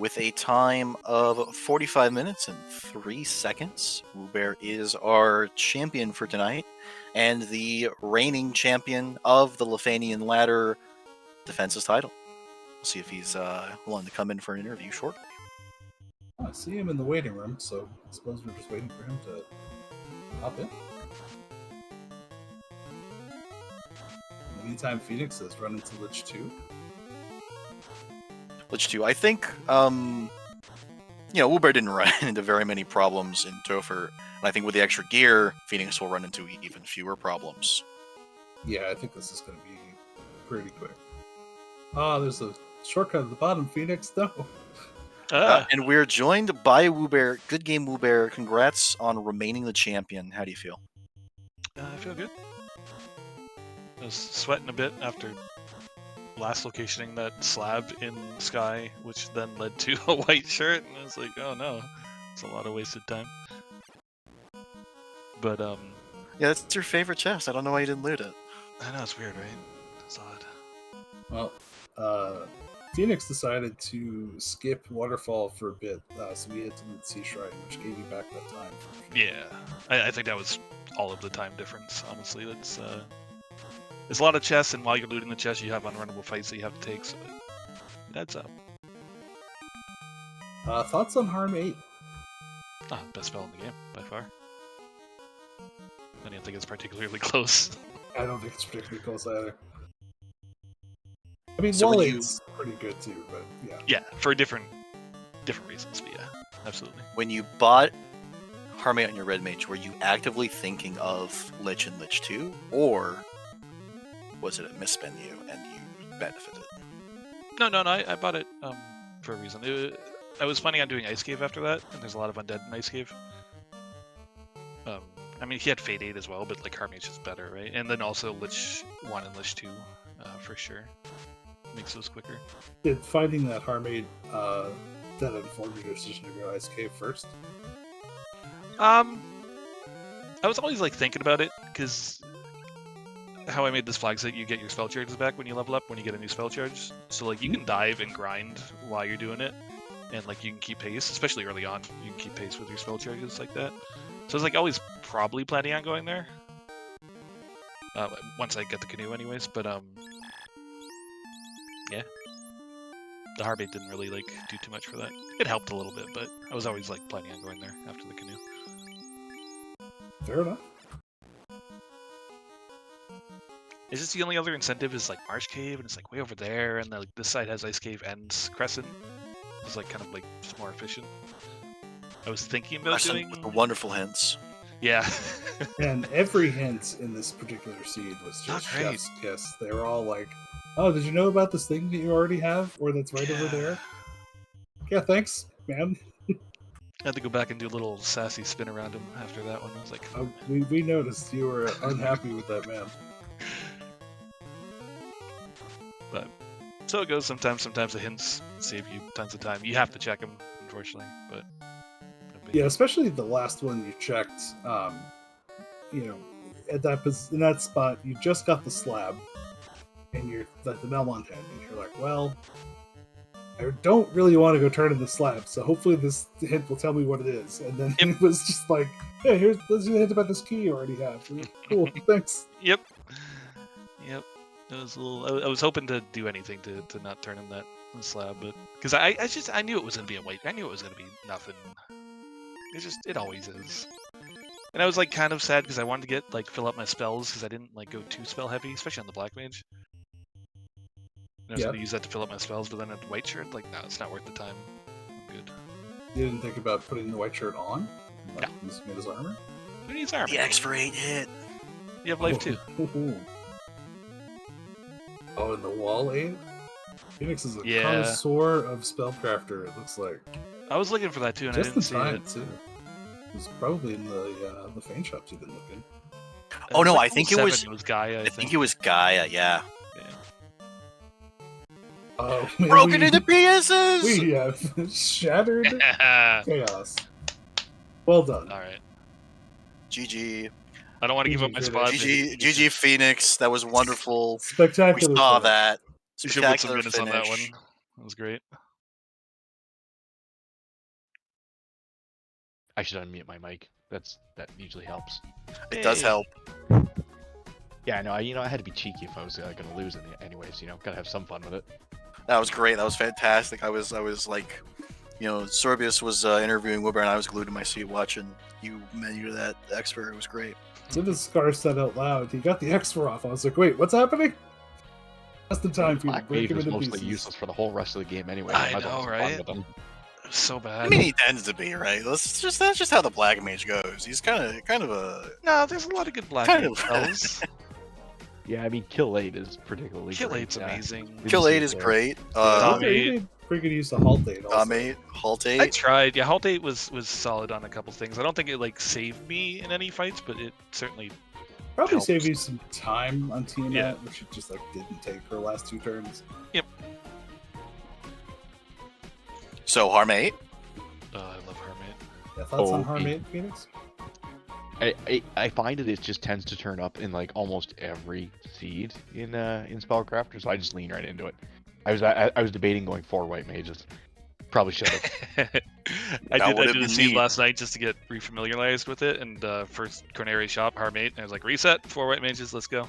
With a time of 45 minutes and 3 seconds, Wewbear is our champion for tonight, and the reigning champion of the Lefeinian ladder defenses title. We'll see if he's willing to come in for an interview shortly. I see him in the waiting room, so I suppose we're just waiting for him to hop in. In the meantime, Phoenix has run into Lich 2. Lich 2, I think, Wewbear didn't run into very many problems in Topher, and I think with the extra gear, Phoenix will run into even fewer problems. Yeah, I think this is going to be pretty quick. Ah, there's a shortcut at the bottom, Phoenix. No. And we're joined by Wewbear. Good game, Wewbear. Congrats on remaining the champion. How do you feel? I feel good. I was sweating a bit after last locationing that slab in Sky, which then led to a white shirt, and I was like, oh no, it's a lot of wasted time. But yeah, that's your favorite chest. I don't know why you didn't loot it. I know, it's weird, right? It's odd. Well, Phoenix decided to skip Waterfall for a bit, so we had to loot Sea Shrine, which gave you back that time. Yeah, I think that was all of the time difference, honestly. That's there's a lot of chests, and while you're looting the chests, you have unrunnable fights that you have to take, so it adds up. Thoughts on Harm 8? Best spell in the game, by far. I don't think it's particularly close. I don't think it's particularly close either. I mean, So Wall when you- 8's pretty good too, but yeah. Yeah, for different reasons, but yeah, absolutely. When you bought Harmate on your Red Mage, were you actively thinking of Lich and Lich 2, or was it a misspend you and you benefited? No, I bought it for a reason. I was planning on doing Ice Cave after that, and there's a lot of undead in Ice Cave. I mean, he had Fate 8 as well, but like Heartmage is better, right? And then also Lich 1 and Lich 2, for sure. Makes those quicker. Did finding that Harmade that informed your decision to go Ice Cave first? I was always like thinking about it, because how I made this flag set, you get your spell charges back when you level up, when you get a new spell charge. So like you can dive and grind while you're doing it, and like you can keep pace, especially early on. You can keep pace with your spell charges like that. So I was like always probably planning on going there. Once I get the canoe anyways, but yeah. The Harbate didn't really like do too much for that. It helped a little bit, but I was always like planning on going there after the canoe. Fair enough. Is this the only other incentive is like Marsh Cave, and it's like way over there, and like this side has Ice Cave and Crescent. It's like kind of like just more efficient. I was thinking about doing With the wonderful hints. yeah. And every hint in this particular seed was just great. chef's kiss. They were all like, "Oh, did you know about this thing that you already have, or that's right over Yeah. there?" Yeah, thanks, man. I had to go back and do a little sassy spin around him after that one. I was like, We noticed you were unhappy with that man. but so it goes sometimes. Sometimes the hints save you tons of time. You have to check them, unfortunately, but no big Yeah, especially the last one you checked. You know, at in that spot, you just got the slab, and you're at the Melmont head, and you're like, well, I don't really want to go turn in the slab, so hopefully this hint will tell me what it is. And then Yep. it was just like, hey, here's a hint about this key you already have. Cool, thanks. Yep. It was a little. I was hoping to do anything to not turn in that slab, but because I knew it was gonna be a white. I knew it was gonna be nothing. It always is. And I was like kind of sad because I wanted to get like fill up my spells because I didn't like go too spell heavy, especially on the black mage. And I was Yeah. gonna use that to fill up my spells, but then at the white shirt, like no, it's not worth the time. I'm good. You didn't think about putting the white shirt on? Like, No. using it as armor? Who needs armor? The X for 8 hit. You have life too. Oh, and the wall 8? Phoenix is a Yeah. connoisseur of spellcrafter, it looks like. I was looking for that too, and Just I in didn't see time, it. too. It was probably in the Feint shops you've been looking. Oh, no, was I think it was- 07, Gaia. I think it was Gaia, yeah. Yeah. Oh, man, Broken into pieces! We have shattered chaos. Well done. All right. GG. I don't want to give up my spot. GG Phoenix. That was wonderful. We Spectacular. saw finish. that. You should put some Spectacular minutes on that one. finish. That was great. I should unmute my mic. That usually helps. It does Hey. help. Yeah, I know. I had to be cheeky if I was going to lose anyways. Gotta have some fun with it. That was great. That was fantastic. I was like, Sorbius was interviewing Wewbear, and I was glued to my seat watching you menu that expert. It was great. So this Scar said out loud, he got the X4 off. I was like, wait, what's happening? Just in time for you to Black break Mage him was into mostly pieces. useless for the whole rest of the game anyway. I might as well know, have fun right? with him. It was so bad. I mean, he tends to be right. That's just how the Black Mage goes. He's kind of a No, there's a lot of good black Kind mage of. spells. Yeah, I mean, Kill 8 is particularly Kill great. 8's amazing. Kill 8 is great. Dom He 8. made pretty good use of Halt 8 also. 8, Halt I 8. tried. Yeah, Halt 8 was solid on a couple things. I don't think it like saved me in any fights, but it certainly. Probably helps. saved you some time on Tiamat, Yeah. which it just didn't take her last 2 turns. So Harm 8. I love Hermit. Yeah, thoughts on Oh, Harm he- 8, Phoenix? I find it just tends to turn up in like almost every seed in Spellcrafters, so I just lean right into it. I was debating going 4 white mages. Probably should have. I That did would've the been seed neat. last night just to get refamiliarized with it, and first Corneri shop, Harmate, and I was like, reset, 4 white mages, let's go.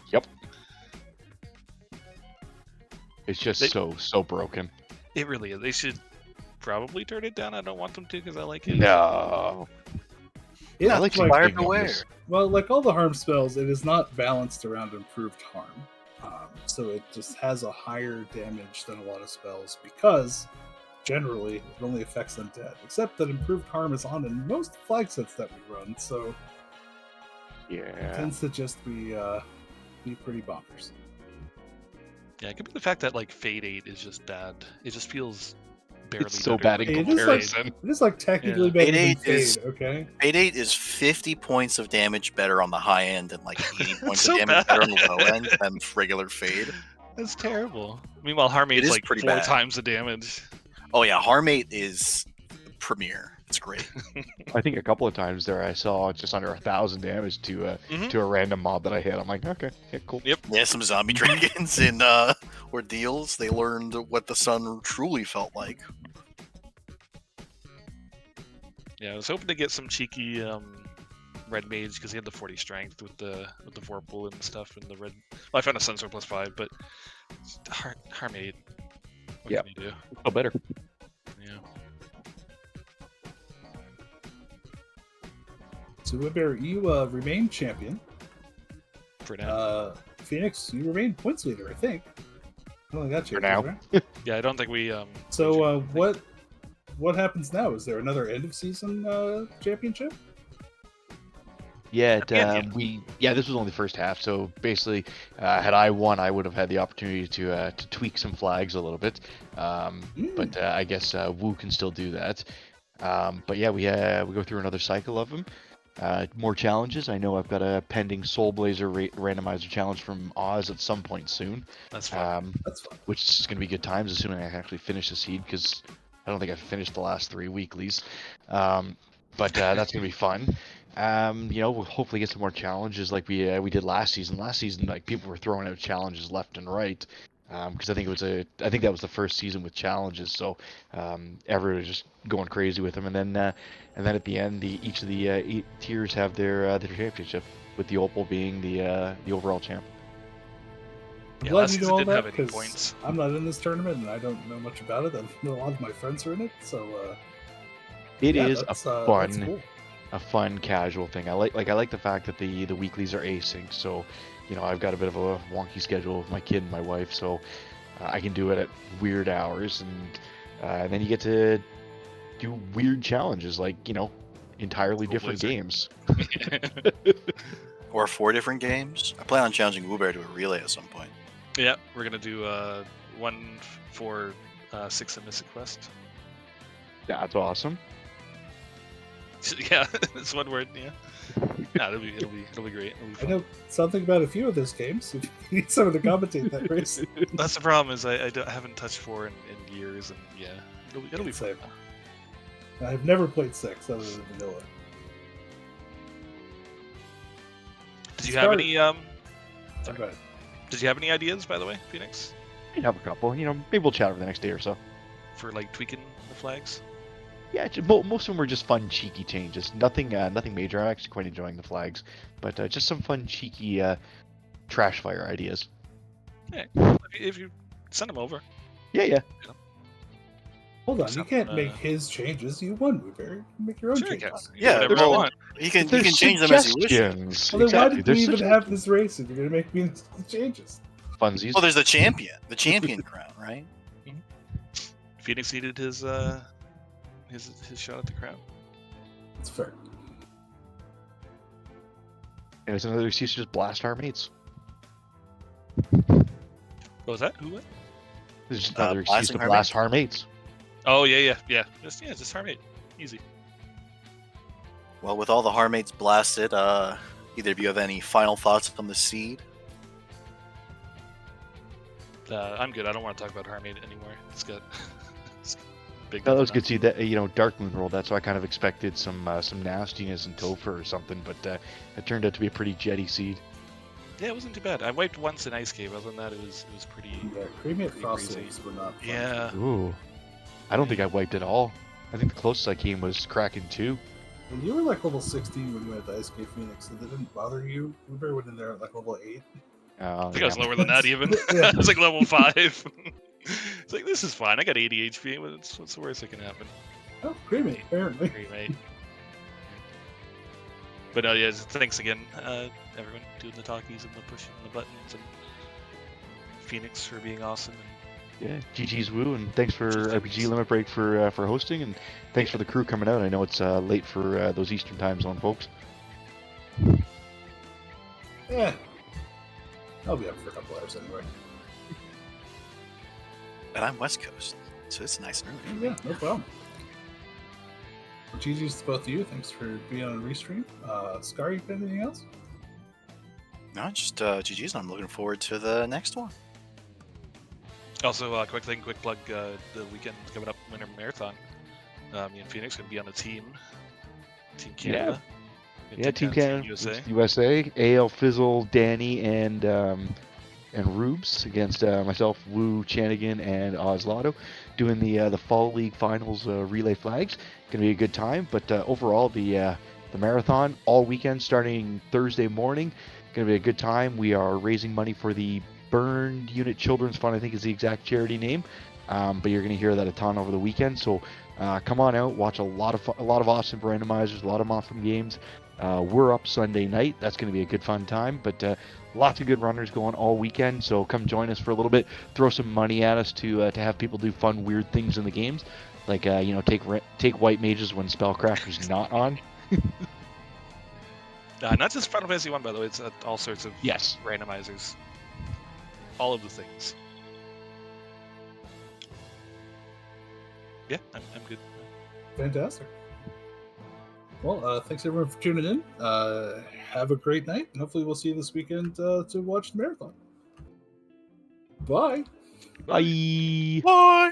It's just They- so broken. It really is. They should probably turn it down. I don't want them to because I like it. No. It's I like like, Fire big beware. numbers. well, like all the harm spells, it is not balanced around improved harm. So it just has a higher damage than a lot of spells because generally it only affects undead. Except that improved harm is on in most flag sets that we run, so it Yeah. tends to just be pretty bonkers. Yeah, it could be the fact that like Fade 8 is just bad. It just feels barely It's so better bad than in It is like comparison. it is like technically Yeah. better than 8 Fade, is- okay? Fade 8 is 50 points of damage better on the high end and like 80 points so of damage bad. better on the low end than regular Fade. That's terrible. Meanwhile, Harm 8 It is is like pretty 4 bad. times the damage. Oh yeah, Harm 8 is premier. It's great. I think a couple of times there I saw just under 1,000 damage to Mhm. to a random mob that I hit. I'm like, okay, yeah, cool. Yep. Yeah, some zombie dragons in Ordeals. They learned what the sun truly felt like. Yeah, I was hoping to get some cheeky red mage because he had the 40 strength with the Vorpal and stuff and the red. Well, I found a Sunsword +5, but Harm 8. What Yeah. can you do? Oh, better. Yeah. So Wewbear, you remain champion. For now. Phoenix, you remain points leader, I think. I don't think that For changes, now. right? Yeah, I don't think we. So what happens now? Is there another end of season championship? Yeah, Yeah. this was only the first half. So basically, had I won, I would have had the opportunity to tweak some flags a little bit. But I guess Wu can still do that. But yeah, we go through another cycle of them. More challenges. I know I've got a pending Soul Blazer randomizer challenge from Oz at some point soon. That's fine. That's fun. Which is going to be good times, assuming I actually finish the seed, because I don't think I've finished the last 3 weeklies. But that's going to be fun. We'll hopefully get some more challenges like we did last season. Last season, like people were throwing out challenges left and right, because I think that was the first season with challenges. So everyone was just going crazy with them, and then at the end, each of the 8 tiers have their championship, with the Opal being the overall champ. I'm Yeah, glad last you know season all didn't that have any 'cause points. I'm not in this tournament and I don't know much about it. I know a lot of my friends are in it, so It yeah, is that's, a that's fun. cool. A fun casual thing. I like the fact that the weeklies are async. So, I've got a bit of a wonky schedule with my kid and my wife, so I can do it at weird hours, and then you get to do weird challenges like entirely Soul different Blazer. games. Or 4 different games. I plan on challenging Wewbear to a relay at some point. Yeah, we're gonna do one for 6 and Mystic Quest. That's awesome. Yeah, it's one word. Yeah, no, it'll be great. It'll be I fun. know something about a few of those games. If you need someone to commentate that race, That's the problem is I haven't touched 4 in years, and yeah, it'll be fun. Same. I've never played 6 other than vanilla. Did you have any Okay. Did you have any ideas, by the way, Phoenix, You have a couple. Maybe we'll chat over the next day or so. for like tweaking the flags? Yeah, most of them were just fun, cheeky changes. Nothing major. I'm actually quite enjoying the flags, but just some fun, cheeky trash fire ideas. If you send them over. Yeah. Hold on, you Some, can't make his changes. You won, Wewbear. Make your own Sure, I changes. can. Yeah, Whatever I well, want. You can There's change them as you wish. suggestions. Well, then why Exactly. did There's we even suggestions. have this race if you're gonna make me changes? Funsies. Well, there's the champion crown, right? Phoenix needed his shot at the crown. It's fair. And it's another excuse to just blast our mates. What was that? Who? What? It's just another excuse blasting to our blast our mates. Oh yeah. Just Harm 8. Easy. Well, with all the Harmates blasted, either of you have any final thoughts on the seed? I'm good. I don't want to talk about Harm 8 anymore. It's got big. That was nothing good to see that Dark Moon rolled that, so I kind of expected some nastiness in Topher or something, but it turned out to be a pretty jetty seed. Yeah, it wasn't too bad. I wiped once in Ice Cave. Other than that, it was pretty. Yeah, creamy at Pretty fossils breezy. were not fun. Yeah. Ooh, I don't think I wiped at all. I think the closest I came was Kraken 2. And you were like level 16 when you went to Ice Cave Phoenix, and it didn't bother you. Wewbear went in there at like level 8. I think I was lower than that even. Yeah. I was like level 5. It's like, this is fine. I got 80 HP. What's the worst that can happen? Oh, creamy, apparently. Great, mate. But no, yeah, thanks again, everyone doing the talkies and the pushing the buttons, and Phoenix for being awesome. And Yeah, GG's Woo, and thanks for GG's. RPG Limit Break for hosting, and thanks for the crew coming out. I know it's late for those Eastern time zone folks. Yeah. I'll be up for a couple hours anyway. But I'm West Coast, so it's nice and early for me. Yeah, no problem. GG's to both of you. Thanks for being on Restream. Scar, you got anything else? No, just GG's. I'm looking forward to the next one. also, quick plug, the weekend coming up, Winter Marathon. Me and Phoenix gonna be on a team. Team Canada. Yeah, Team Canada, USA. USA, AL Fizzle, Danny, and Rubes against myself, Woo, Chanigan, and Ozlotto, doing the Fall League Finals relay flags. Gonna be a good time. But overall, the marathon all weekend, starting Thursday morning, gonna be a good time. We are raising money for the Burned Unit Children's Fund, I think is the exact charity name. But you're gonna hear that a ton over the weekend. So come on out, watch a lot of awesome randomizers, a lot of awesome games. We're up Sunday night. That's going to be a good fun time. But lots of good runners going all weekend. So come join us for a little bit. Throw some money at us to have people do fun, weird things in the games, like take white mages when Spellcrafter's not on. Not just Final Fantasy 1, by the way. It's all sorts of Yes. randomizers. All of the things. Yeah, I'm good. Fantastic. Well, thanks everyone for tuning in. Have a great night, and hopefully we'll see you this weekend to watch the marathon. Bye. Bye. Bye.